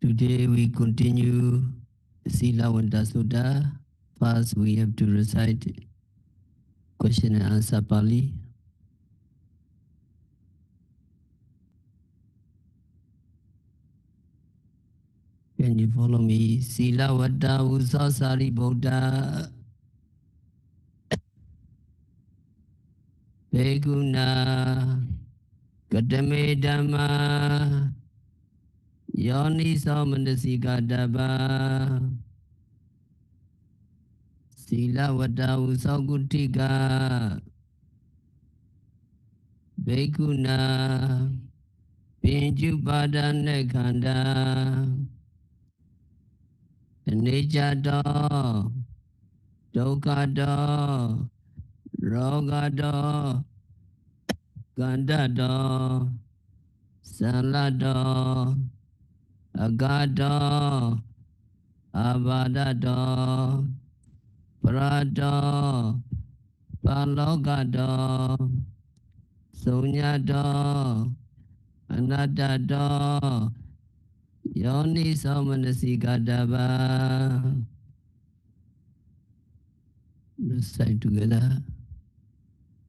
Today we continue Silavanta Sutta. First, we have to recite question and answer Pali. Can you follow me? Silavanta Usasari Buddha Peguna Kadame Dhamma Yoni Samanasigadaba Silavanta Usagutika Peguna Pinjupada Nekanda Nijado Dokado Rogado Gandado Salado Agado Abadado Prado Palogado Sunyado Anattā Yoni Samanasigadaba. Recite together.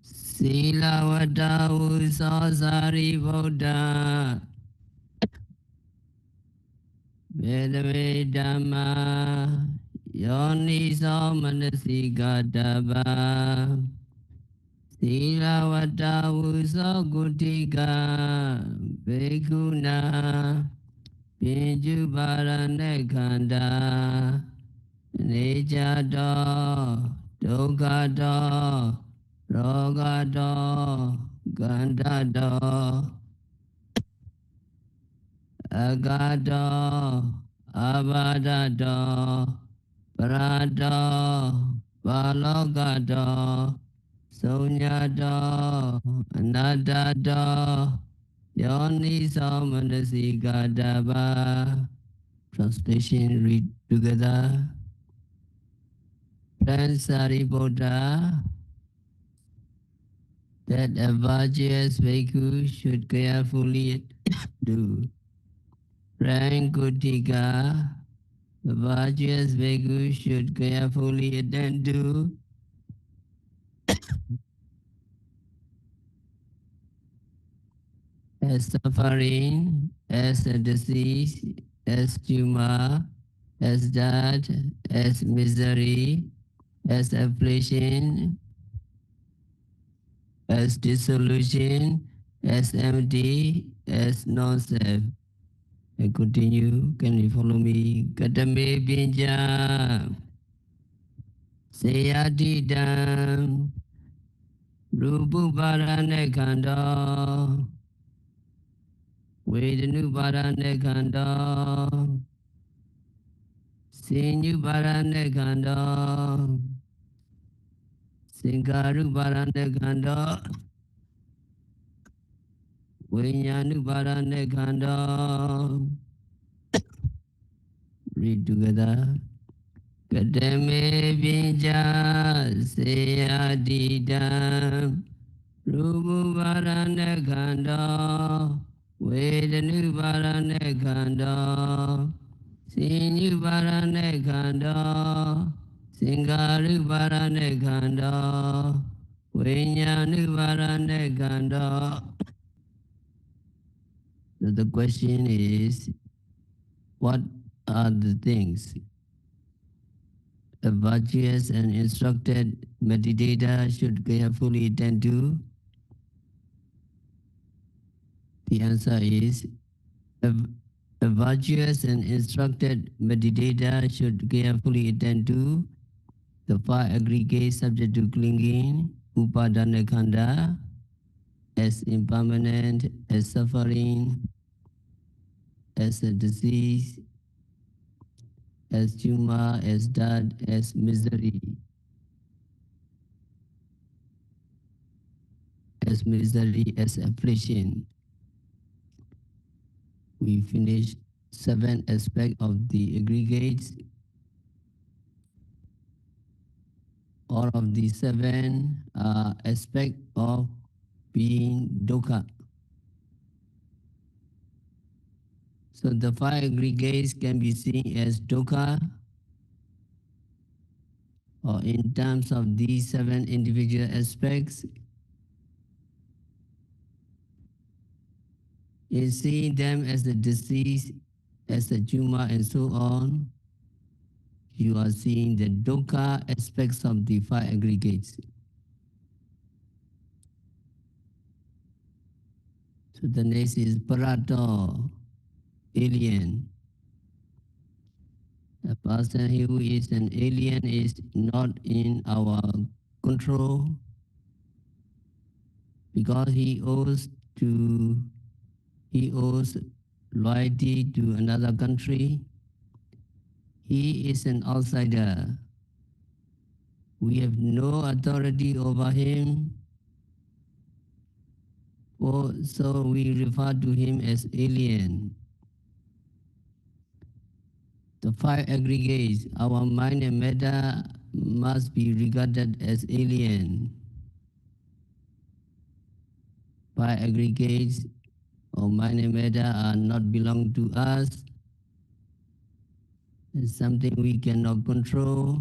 Silavanta Usasari Buddha Vedave Dhamma Yoni Samanasigadaba Silavanta Usagutika Bhikkhuna Pinjuparanekanda Nijado Dokado Rogado Gandado Agado Abadado Prado Balogado Sunyado Anattā Yoni Samanasigadaba. Translation, read together. Friends Buddha, that a virtuous bhikkhu should carefully do. Frank Kutika, the virtuous bhikkhu should carefully attend to. As suffering, as a disease, as tumor, as death, as misery, as affliction, as dissolution, as empty, as non-self. I continue. Can you follow me? Katame Pinja Seyadidam Rupu Parane Kanda Vedanu Parane Kanda Sinu Parane Kanda Singaru Parane Kanda Vinyanu Parane Kanda. Read together. Katame Pinja Seyadidam Rupu Parane Kanda Vedanu Parane Kanda Sinu Parane Kanda Singaru Parane Kanda Vinyanu Parane Kanda. So the question is, what are the things a virtuous and instructed meditator should carefully attend to? The answer is, a virtuous and instructed meditator should carefully attend to the 5 aggregates subject to clinging, upadana khanda, as impermanent, as suffering, as a disease, as tumor, as death, as misery. As misery, as affliction. We finished 7 aspects of the aggregates. All of the 7 are aspects of being dukkha. So the five aggregates can be seen as dukkha, or in terms of these seven individual aspects, in seeing them as the disease, as the tumor, and so on, you are seeing the dukkha aspects of the five aggregates. So the next is parato, alien. A person who is an alien is not in our control because he owes loyalty to another country. He is an outsider. We have no authority over him, so we refer to him as alien. The five aggregates, our mind and matter, must be regarded as alien. Five aggregates or mind and matter are not belong to us. It's something we cannot control.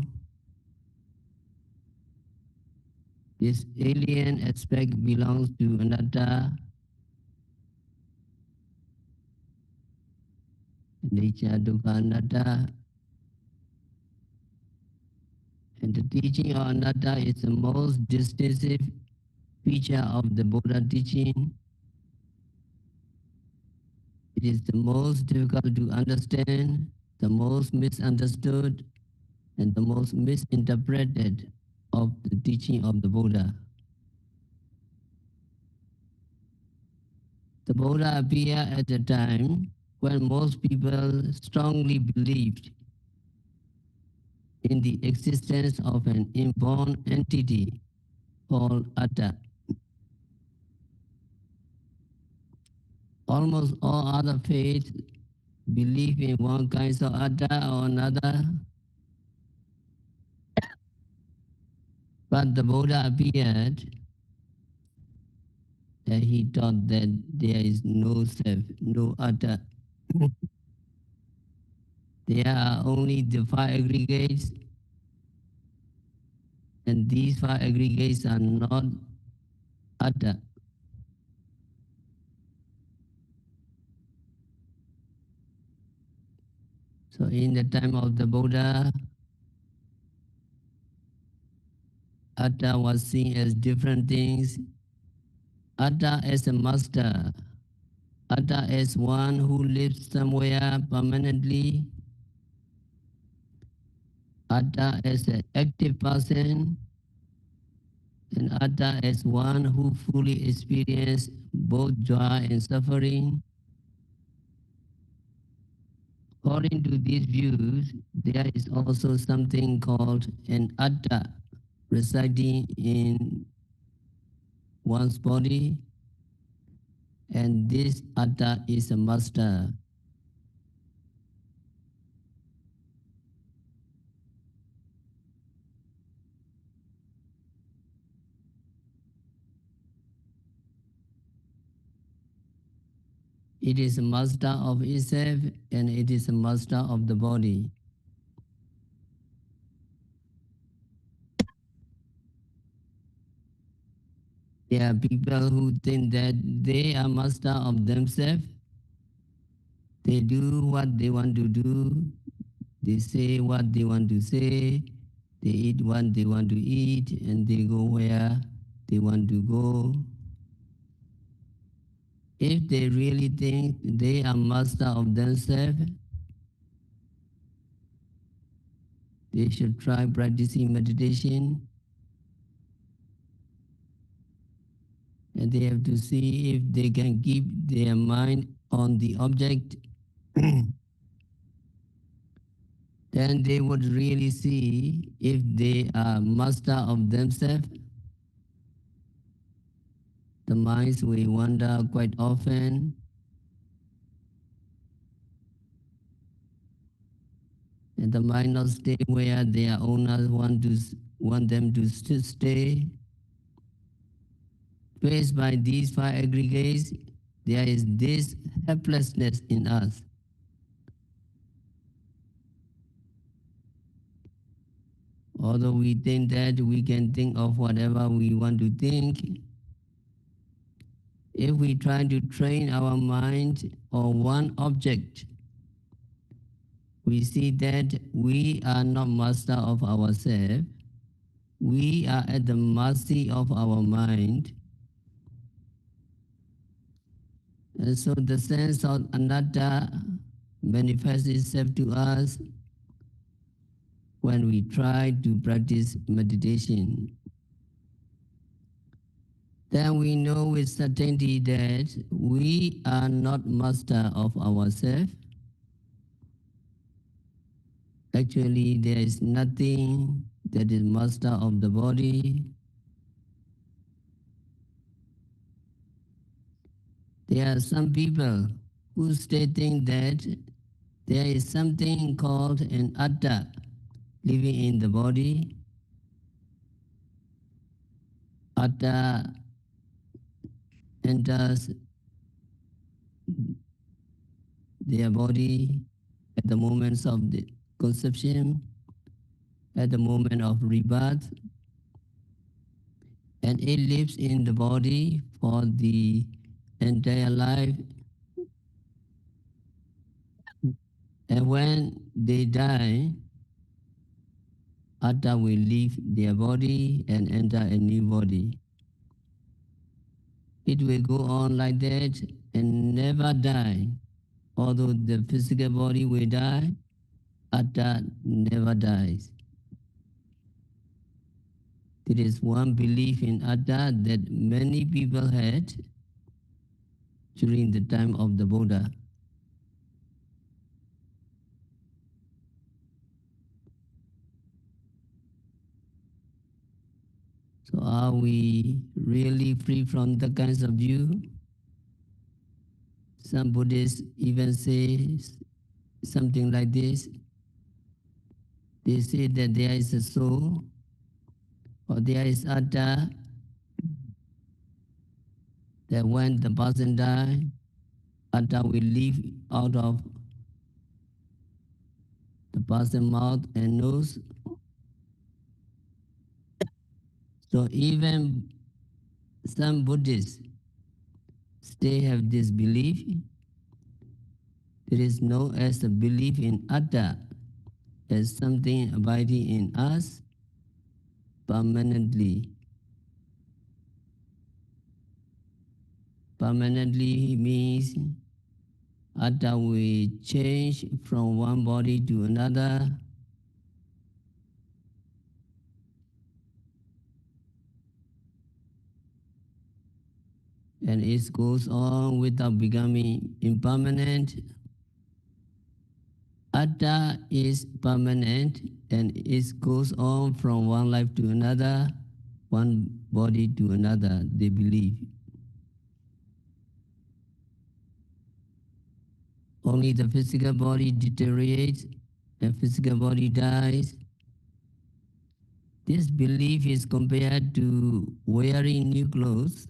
This alien aspect belongs to Anattā, nature dukkha anatta. And the teaching of Anattā is the most distinctive feature of the Buddha teaching. It is the most difficult to understand, the most misunderstood, and the most misinterpreted of the teaching of the Buddha. The Buddha appeared at a time when most people strongly believed in the existence of an inborn entity called Atta. Almost all other faiths believe in one kind of Atta or another, but the Buddha appeared and he taught that there is no self, no Atta. There are only the five aggregates, and these five aggregates are not Atta. So in the time of the Buddha, Atta was seen as different things. Atta as a master, Atta as one who lives somewhere permanently, Atta as an active person, and Atta as one who fully experiences both joy and suffering. According to these views, there is also something called an Atta residing in one's body, and this Atta is a master. It is a master of itself and it is a master of the body. There are people who think that they are master of themselves. They do what they want to do. They say what they want to say. They eat what they want to eat, and they go where they want to go. If they really think they are master of themselves, they should try practicing meditation, and they have to see if they can keep their mind on the object. Then they would really see if they are master of themselves. The minds will wander quite often, and the mind not stay where their owners want them to stay. Faced by these five aggregates, there is this helplessness in us. Although we think that we can think of whatever we want to think, if we try to train our mind on one object, we see that we are not master of ourselves. We are at the mercy of our mind. And so the sense of anatta manifests itself to us when we try to practice meditation. Then we know with certainty that we are not master of ourselves. Actually, there is nothing that is master of the body. There are some people who stating that there is something called an atta living in the body. Atta enters their body at the moments of the conception, at the moment of rebirth, and it lives in the body for the entire life. And when they die, Atta will leave their body and enter a new body. It will go on like that and never die. Although the physical body will die, Atta never dies. There is one belief in Atta that many people had during the time of the Buddha. So are we really free from the kinds of view? Some Buddhists even say something like this. They say that there is a soul or there is Atta, that when the person dies, Atta will leave out of the person's mouth and nose. So even some Buddhists still have this belief. There is no as a belief in Atta as something abiding in us permanently. Permanently means Atta will change from one body to another. And it goes on without becoming impermanent. Atta is permanent and it goes on from one life to another, one body to another, they believe. Only the physical body deteriorates and physical body dies. This belief is compared to wearing new clothes.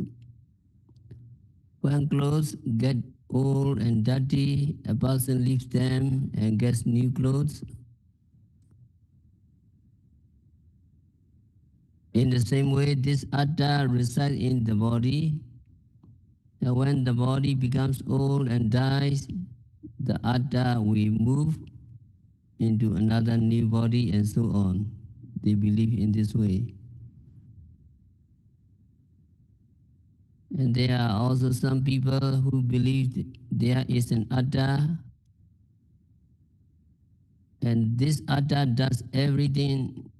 When clothes get old and dirty, a person leaves them and gets new clothes. In the same way, this atta resides in the body. And when the body becomes old and dies, the atta will move into another new body and so on. They believe in this way. And there are also some people who believe there is an atta, and this atta does everything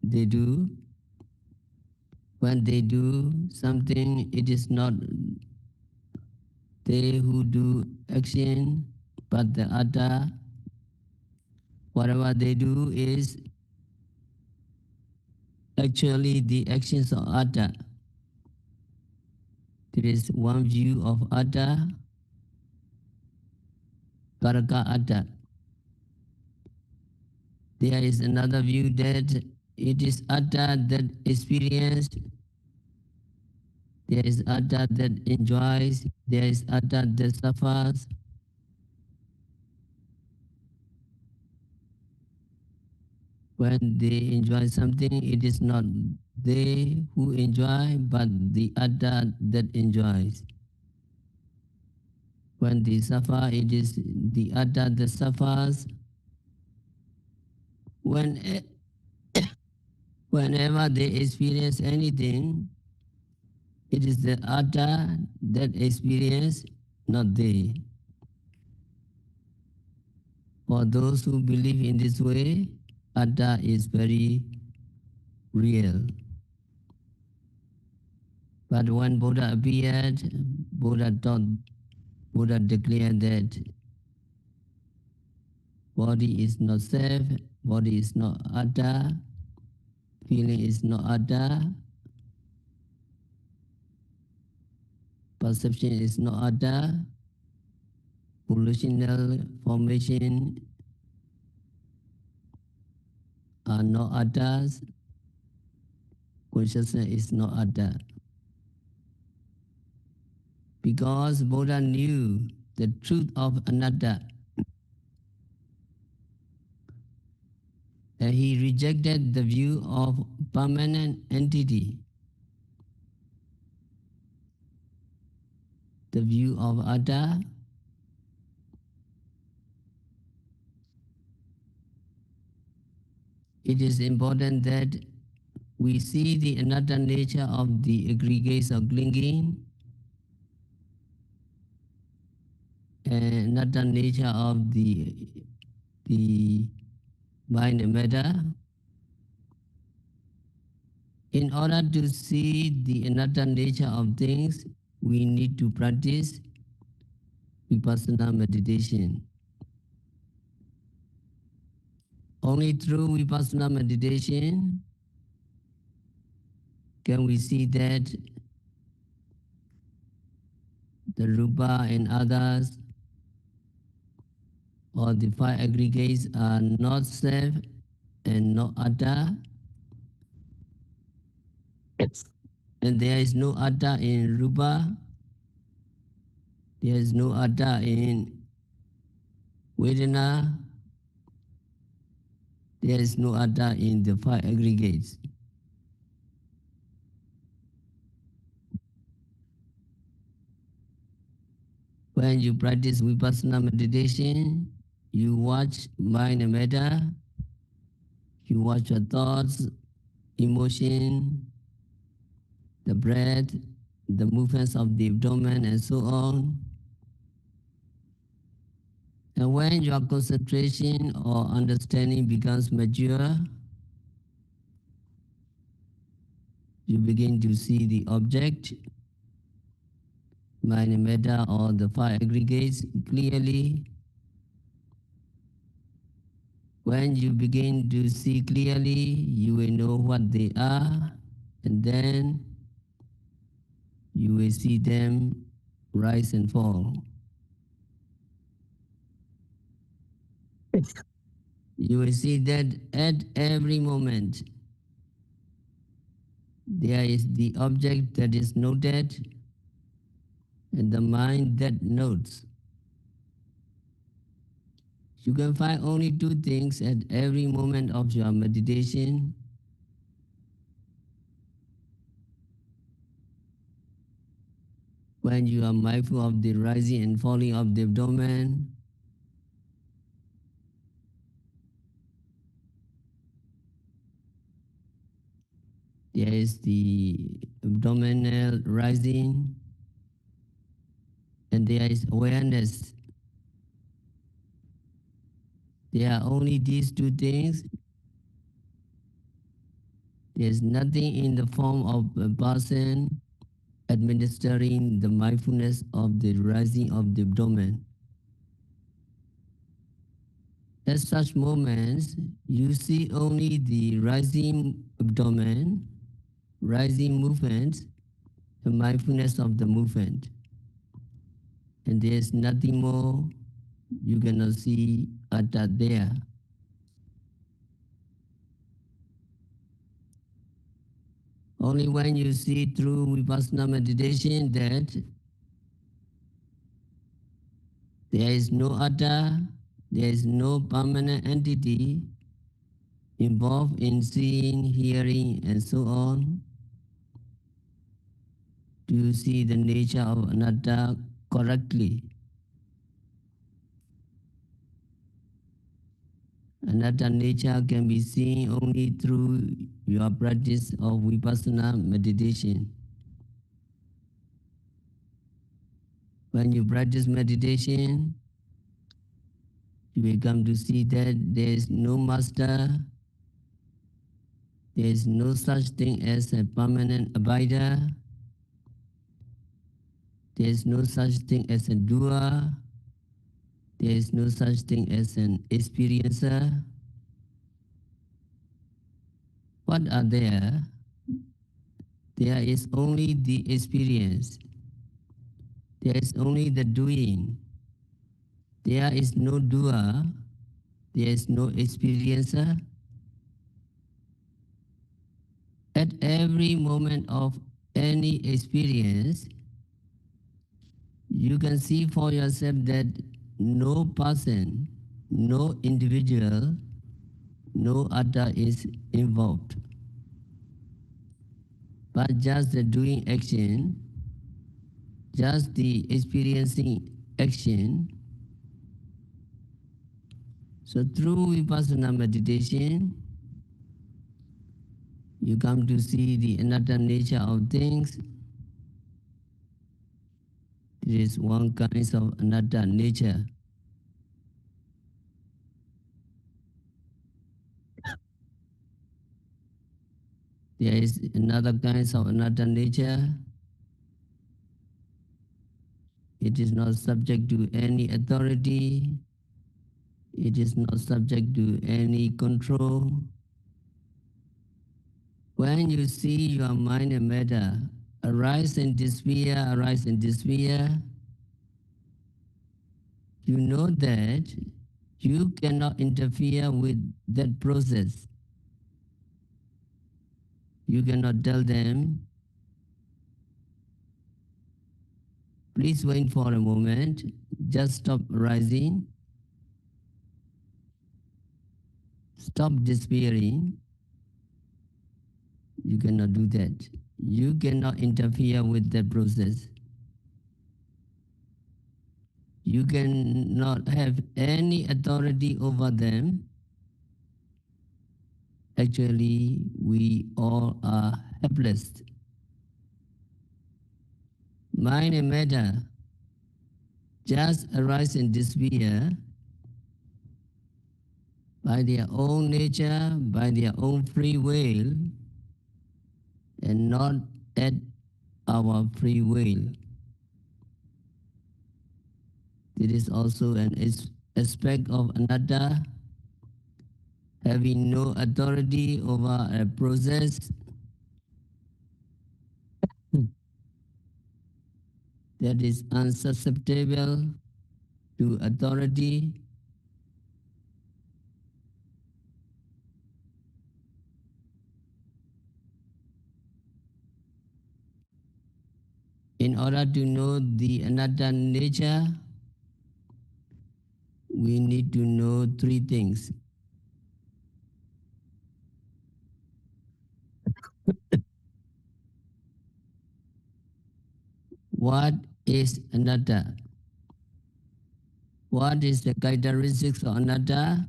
they do. When they do something, it is not they who do action, but the atta. Whatever they do is actually the actions of atta. There is one view of atta, karaka atta. There is another view that it is atta that experienced. There is atta that enjoys. There is atta that suffers. When they enjoy something, it is not they who enjoy, but the other that enjoys. When they suffer, it is the other that suffers. When, whenever they experience anything, it is the other that experience, not they. For those who believe in this way, Atta is very real. But when Buddha appeared, Buddha declared that body is not self, body is not Atta, feeling is not Atta, perception is not Atta, volitional formation are not Attas, consciousness is not Atta. Because Buddha knew the truth of Anattā, and he rejected the view of permanent entity, the view of Atta. It is important that we see the Anattā nature of the aggregates of clinging and Anattā nature of the mind and matter. In order to see the Anattā nature of things, we need to practice vipassana meditation. Only through vipassana meditation can we see that the rupa and others or the five aggregates are not self and not atta. And there is no atta in rupa, there is no atta in vedana, there is no atta in the five aggregates. When you practice vipassana meditation, you watch mind and matter, you watch your thoughts, emotion, the breath, the movements of the abdomen, and so on. And when your concentration or understanding becomes mature, you begin to see the object, mind and matter, or the five aggregates clearly. When you begin to see clearly, you will know what they are, and then you will see them rise and fall. You will see that at every moment there is the object that is noted and the mind that notes. You can find only two things at every moment of your meditation. When you are mindful of the rising and falling of the abdomen, there is the abdominal rising, and there is awareness. There are only these two things. There is nothing in the form of a person administering the mindfulness of the rising of the abdomen. At such moments, you see only the rising abdomen, rising movement, the mindfulness of the movement. And there is nothing more. You cannot see Atta there. Only when you see through vipassana meditation that there is no Atta, there is no permanent entity involved in seeing, hearing, and so on, to see the nature of anatta correctly. Anatta nature can be seen only through your practice of vipassana meditation. When you practice meditation, you will come to see that there is no master, there is no such thing as a permanent abider, there is no such thing as a doer, there is no such thing as an experiencer. What are there? There is only the experience. There is only the doing. There is no doer. There is no experiencer. At every moment of any experience, you can see for yourself that no person, no individual, no other is involved, but just the doing action, just the experiencing action. So through vipassana meditation, you come to see the anatta nature of things. There is one kind of anatta nature. There is another kind of anatta nature. It is not subject to any authority. It is not subject to any control. When you see your mind and matter arise and disappear, you know that you cannot interfere with that process. You cannot tell them, please wait for a moment, just stop rising, stop disappearing. You cannot do that. You cannot interfere with the process. You cannot have any authority over them. Actually, we all are helpless. Mind and matter just arise and disappear by their own nature, by their own free will, and not at our free will. It is also an aspect of anatta, having no authority over a process that is unsusceptible to authority. In order to know the anatta nature, we need to know three things. What is anatta? What is the characteristics of anatta?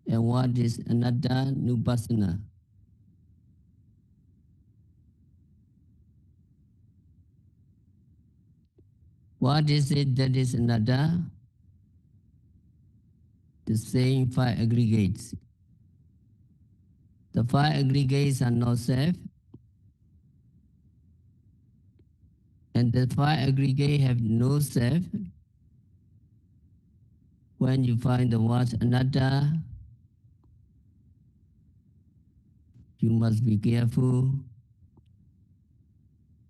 And what is anatta nupassana? What is it that is anatta? The same five aggregates. The five aggregates are not self, and the five aggregates have no self. When you find the word anatta, you must be careful.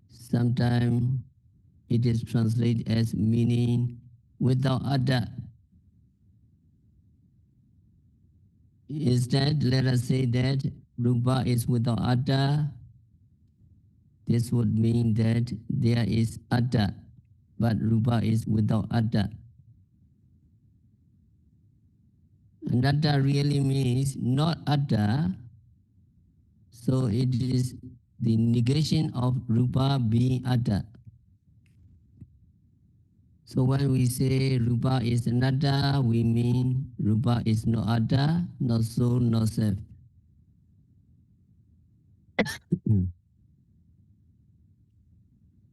Sometimes it is translated as meaning without atta. Instead, let us say that rupa is without atta. This would mean that there is atta, but rupa is without atta. Anattā really means not Atta, so it is the negation of Rupa being Atta. So when we say Rupa is Anattā, we mean Rupa is not Atta, not soul, not self.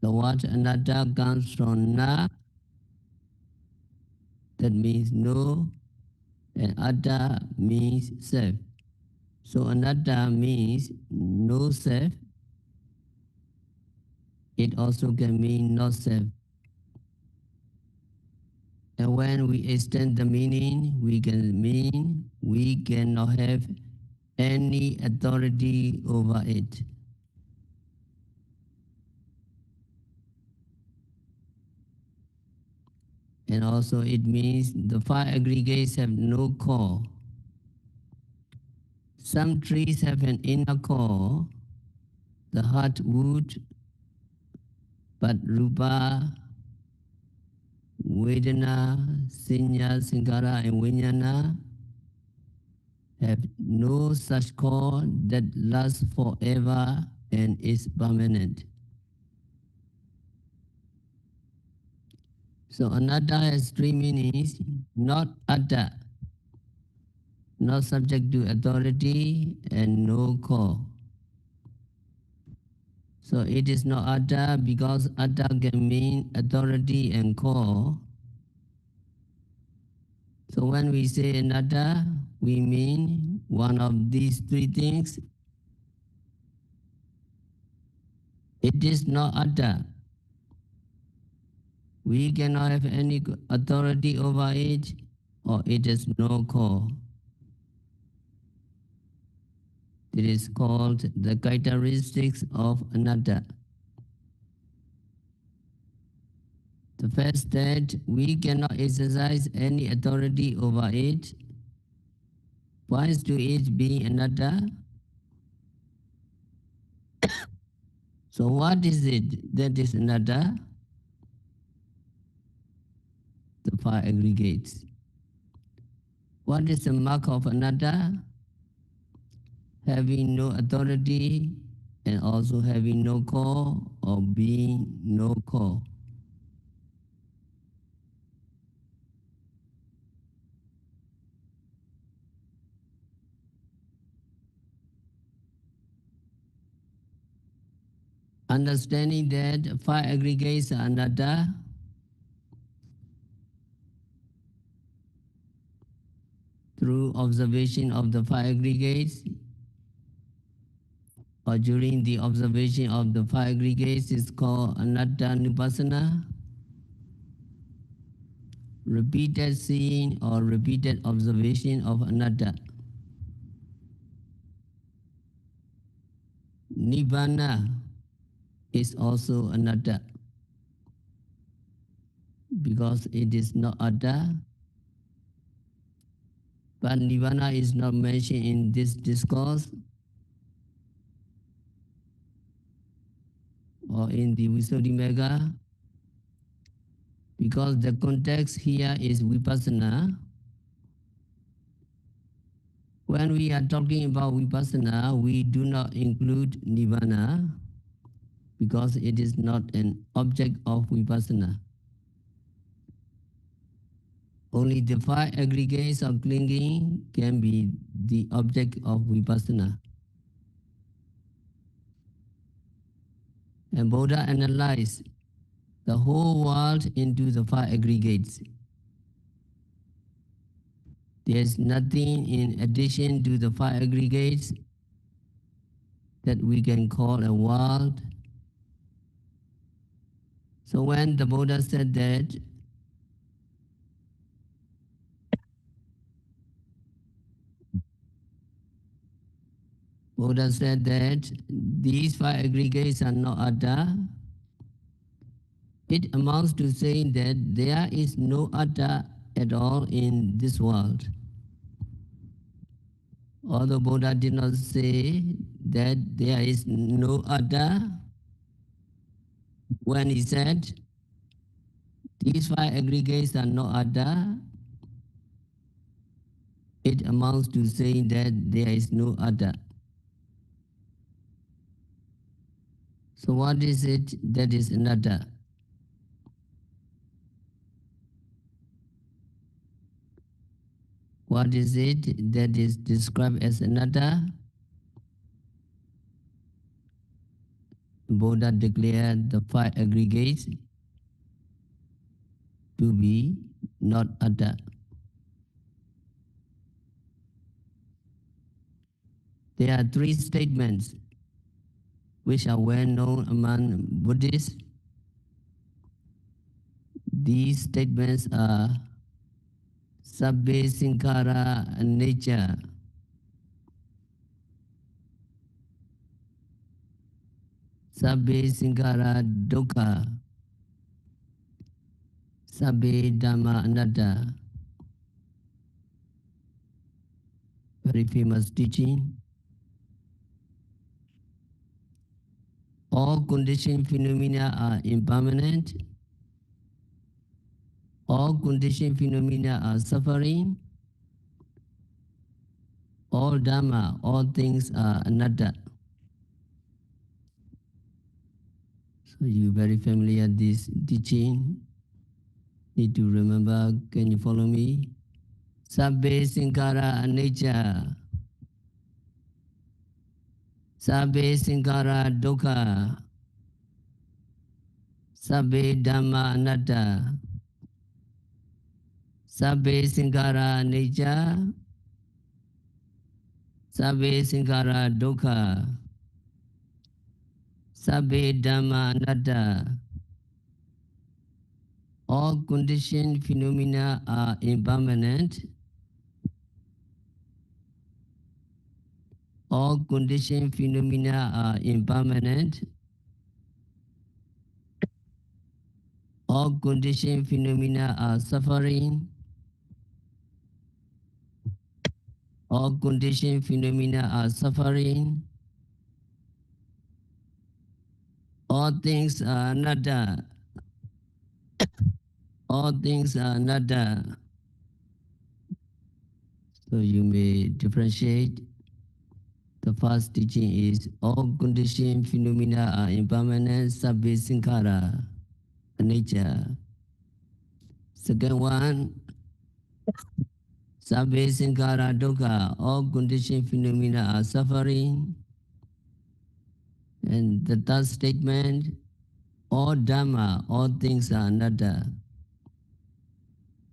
The word Anattā comes from Na, that means no, and Atta means self. So Anattā means no self. It also can mean not self. And when we extend the meaning, we can mean we cannot have any authority over it. And also it means the five aggregates have no core. Some trees have an inner core, the heart wood, but Rupa, Vedana, Sinya, Sankara, and Vijnana have no such core that lasts forever and is permanent. So Anattā has three meanings: not Atta, not subject to authority, and no core. So it is not Atta because Atta can mean authority and core. So when we say Anattā, we mean one of these three things. It is not Atta. We cannot have any authority over it, or it has no core. It is called the characteristics of Anattā. The fact that we cannot exercise any authority over it points to it being Anattā. So what is it that is Anattā? The five aggregates. What is the mark of Anattā? Having no authority and also having no core or being no core. Understanding that five aggregates are Anattā, through observation of the five aggregates or during the observation of the five aggregates is called Anattā Nupassana. Repeated seeing or repeated observation of Anattā. Nibbana is also Anattā because it is not Atta, but Nibbana is not mentioned in this discourse or in the Visuddhimagga because the context here is Vipassana. When we are talking about Vipassana, we do not include Nibbana because it is not an object of Vipassana. Only the five aggregates of clinging can be the object of Vipassana. And Buddha analyzed the whole world into the five aggregates. There is nothing in addition to the five aggregates that we can call a world. So when the Buddha said that, Buddha said that these five aggregates are not Atta, it amounts to saying that there is no Atta at all in this world. Although Buddha did not say that there is no Atta, when he said these five aggregates are not Atta, it amounts to saying that there is no Atta. So what is it that is Anattā? What is it that is described as Anattā? Buddha declared the five aggregates to be not Atta. There are three statements which are well known among Buddhists. These statements are Sabbe Sankhara Anicca, Sabbe Sankhara Dukkha, Sabbe Dhamma Anattā. Very famous teaching. All conditioned phenomena are impermanent. All conditioned phenomena are suffering. All Dhamma, all things are Anattā. So you very familiar this teaching. Need to remember, can you follow me? Sabbe Sankhara Anicca. Sabbe Sankhara Dukkha. Sabbe Dhamma Anattā. Sabbe Sankhara Anicca. Sabbe Sankhara Dukkha. Sabbe Dhamma Anattā. All conditioned phenomena are impermanent. All conditioned phenomena are impermanent. All conditioned phenomena are suffering. All conditioned phenomena are suffering. All things are Anattā. All things are Anattā. So you may differentiate. The first teaching is all conditioned phenomena are impermanent, sabbe sankhara, anicca. Second one, sabbe sankhara dukkha, all conditioned phenomena are suffering. And the third statement, all Dhamma, all things are Anattā.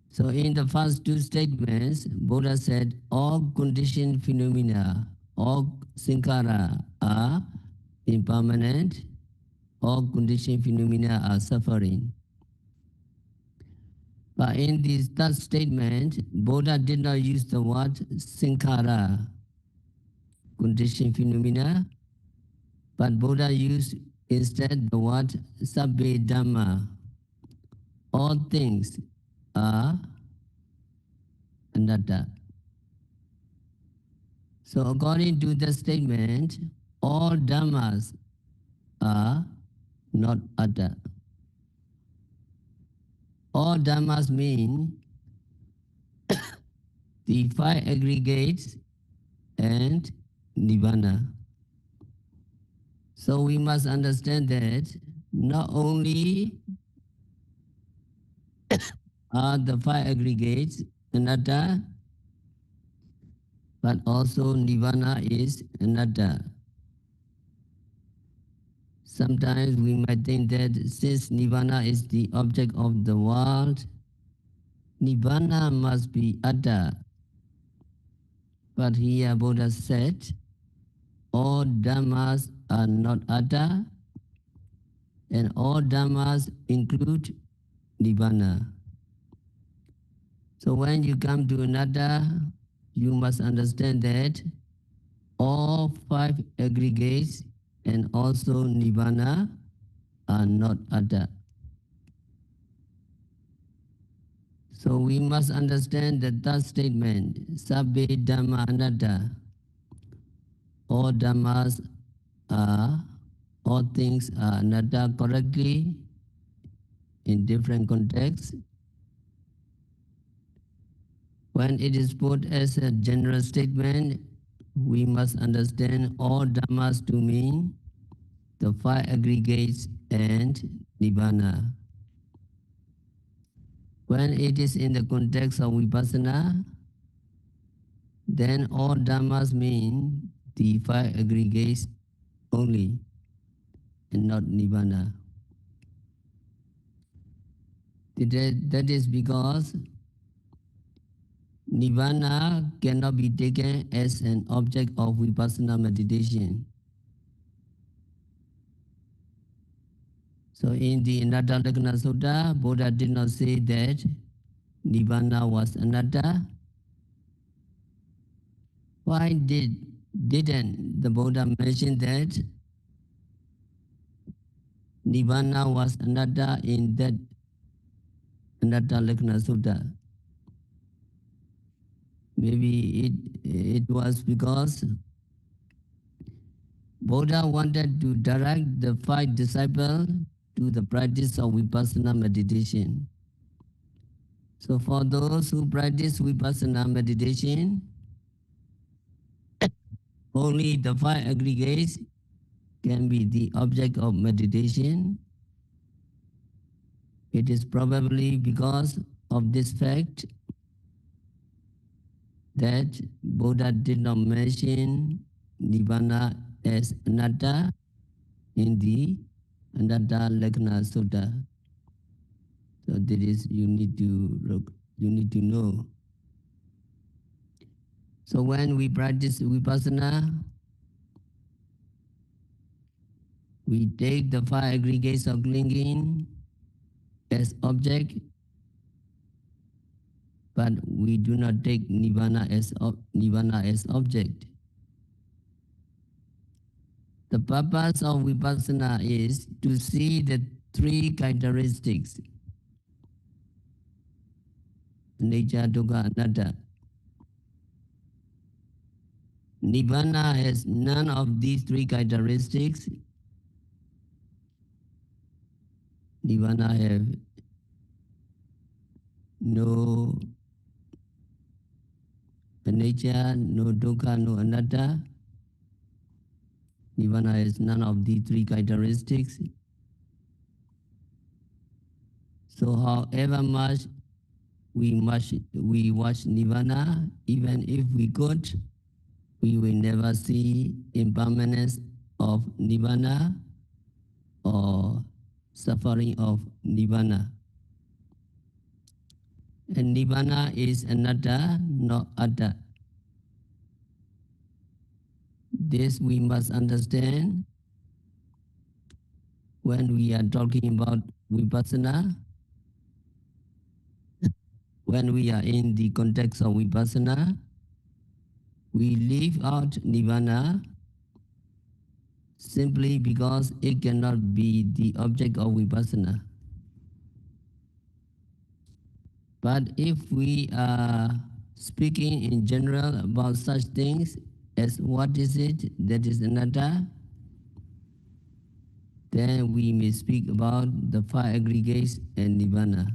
So in the first two statements, Buddha said all conditioned phenomena, all sankhara are impermanent, all conditioned phenomena are suffering. But in this third statement, Buddha did not use the word sankhara, conditioned phenomena, but Buddha used instead the word sabbe dhamma, all things are anatta. So according to the statement, all dhammas are not atta. All dhammas mean the five aggregates and nibbana. So we must understand that not only are the five aggregates anatta, but also nibbana is anatta. Sometimes we might think that since nibbana is the object of the world, nibbana must be atta. But here Buddha said, all dhammas are not atta, and all dhammas include nibbana. So when you come to anatta, you must understand that all five aggregates and also nibbana are not atta. So we must understand the third statement, sabbe dhamma anatta. All dhammas are, all things are anatta correctly in different contexts. When it is put as a general statement, we must understand all dhammas to mean the five aggregates and nibbana. When it is in the context of vipassana, then all dhammas mean the five aggregates only and not nibbana. That is because nibbana cannot be taken as an object of vipassana meditation. So in the Anattā Sutta, Buddha did not say that nibbana was anatta. Why didn't the Buddha mention that nibbana was anatta in that Anattā Sutta? Maybe it was because Buddha wanted to direct the five disciples to the practice of vipassana meditation. So for those who practice vipassana meditation, only the five aggregates can be the object of meditation. It is probably because of this fact that Buddha did not mention nibbana as anatta in the Anattā Sutta. So that is you need to know. So when we practice vipassana, we take the five aggregates of clinging as object, but we do not take nibbana as object. The purpose of vipassana is to see the three characteristics: nature, dukkha, anatta. Nibbana has none of these three characteristics. Nibbana have no nature, no dukkha, no anatta. Nibbana has none of these three characteristics. So however much we watch nibbana, even if we could, we will never see impermanence of nibbana or suffering of nibbana. And nibbana is anatta, not atta. This we must understand when we are talking about vipassana. When we are in the context of vipassana, we leave out nibbana simply because it cannot be the object of vipassana. But if we are speaking in general about such things as what is it that is anatta, then we may speak about the five aggregates and nibbana.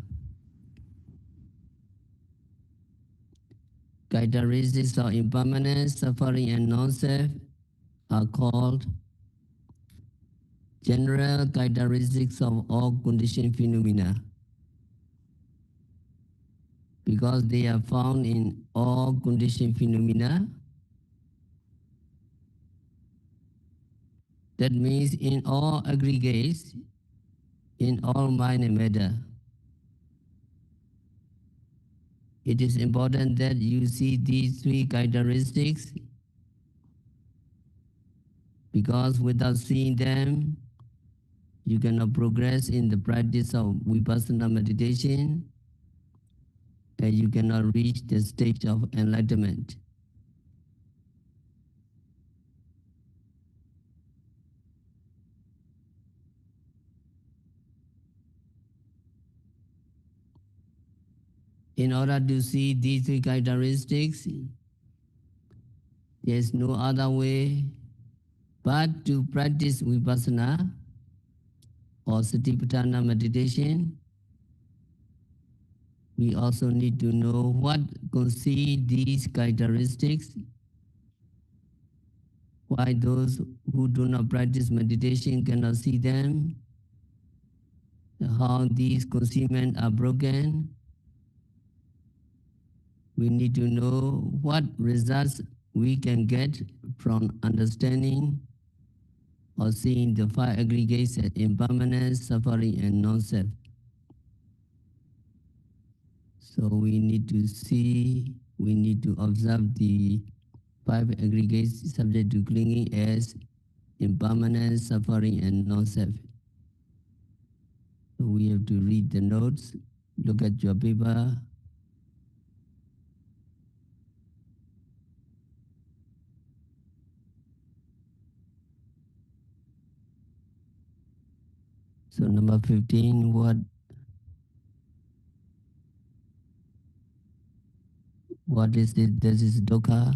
Characteristics of impermanence, suffering, and non-self are called general characteristics of all conditioned phenomena, because they are found in all conditioned phenomena. That means in all aggregates, in all mind and matter. It is important that you see these three characteristics, because without seeing them, you cannot progress in the practice of vipassana meditation, and you cannot reach the stage of enlightenment. In order to see these three characteristics, there is no other way but to practice vipassana or satipatthana meditation We also need to know what constitute these characteristics, why those who do not practice meditation cannot see them, how these concealments are broken. We need to know what results we can get from understanding or seeing the five aggregates as impermanence, suffering, and non-self. So we need to see, we need to observe the five aggregates subject to clinging as impermanence, suffering, and non-self. So we have to read the notes, look at your paper. So number 15, what is it? This is dukkha.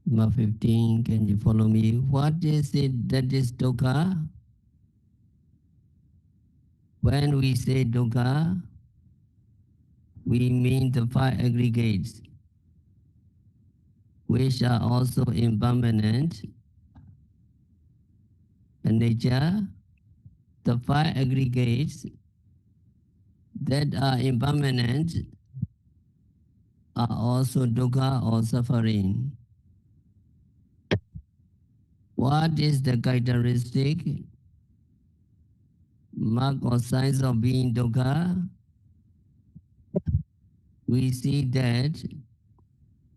Number 15, can you follow me? What is it that is dukkha? When we say dukkha, we mean the five aggregates, which are also impermanent in nature. The five aggregates that are impermanent are also dukkha or suffering. What is the characteristic, mark or signs of being dukkha? We see that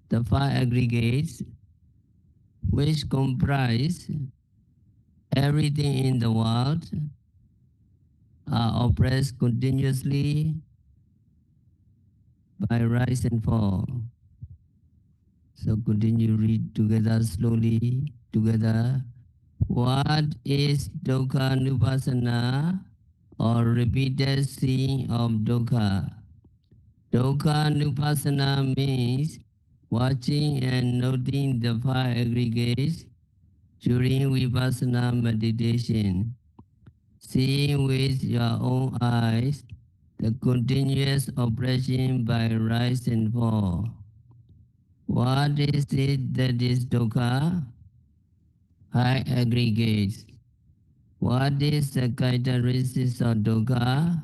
the five aggregates, which comprise everything in the world, are oppressed continuously by rise and fall. So continue read together slowly together. What is dukkha nupassana or repeated seeing of dukkha? Dukkha nupassana means watching and noting the five aggregates during vipassana meditation, seeing with your own eyes the continuous oppression by rise and fall. What is it that is dukkha? High aggregates. What is the characteristics of dukkha?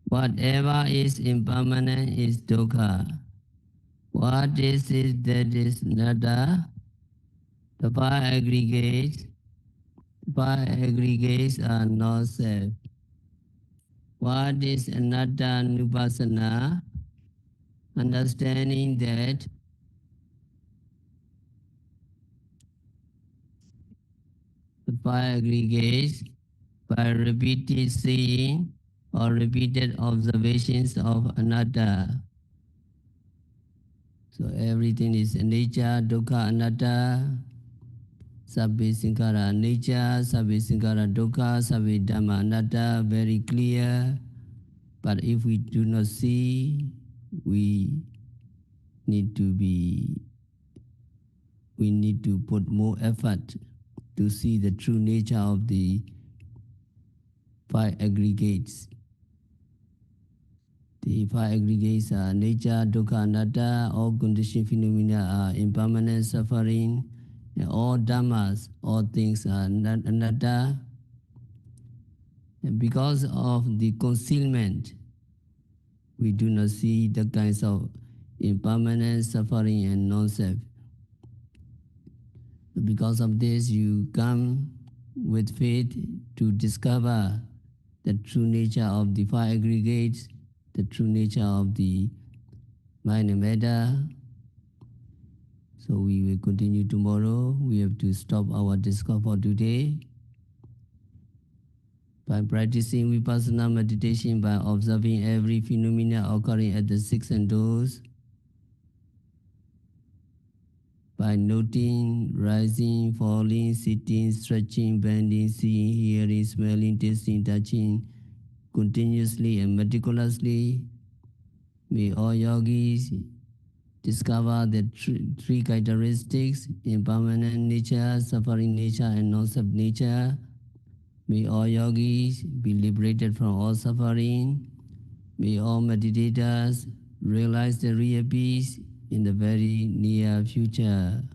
Whatever is impermanent is dukkha. What is it that is anattā? The five aggregates. Five aggregates are not self. What is anattā nupassana? Understanding that the five aggregates by repeated seeing or repeated observations of anattā. So everything is nature, dukkha, anattā. Sabbe Sankara nature, Sabbe Sankara dukkha, Sabbe Dhamma anatta, very clear. But if we do not see, we need to put more effort to see the true nature of the five aggregates. The five aggregates are nature, dukkha, anatta, all conditioned phenomena are impermanent, suffering, and all dhammas, all things are anatta. And because of the concealment, we do not see the kinds of impermanence, suffering, and non-self. Because of this, you come with faith to discover the true nature of the five aggregates, the true nature of the mind and matter. So we will continue tomorrow. We have to stop our discourse for today. By practicing vipassana meditation, by observing every phenomena occurring at the six senses, by noting rising, falling, sitting, stretching, bending, seeing, hearing, smelling, tasting, touching, continuously and meticulously, may all yogis discover the three characteristics: impermanent nature, suffering nature, and non-self nature. May all yogis be liberated from all suffering. May all meditators realize the real peace in the very near future.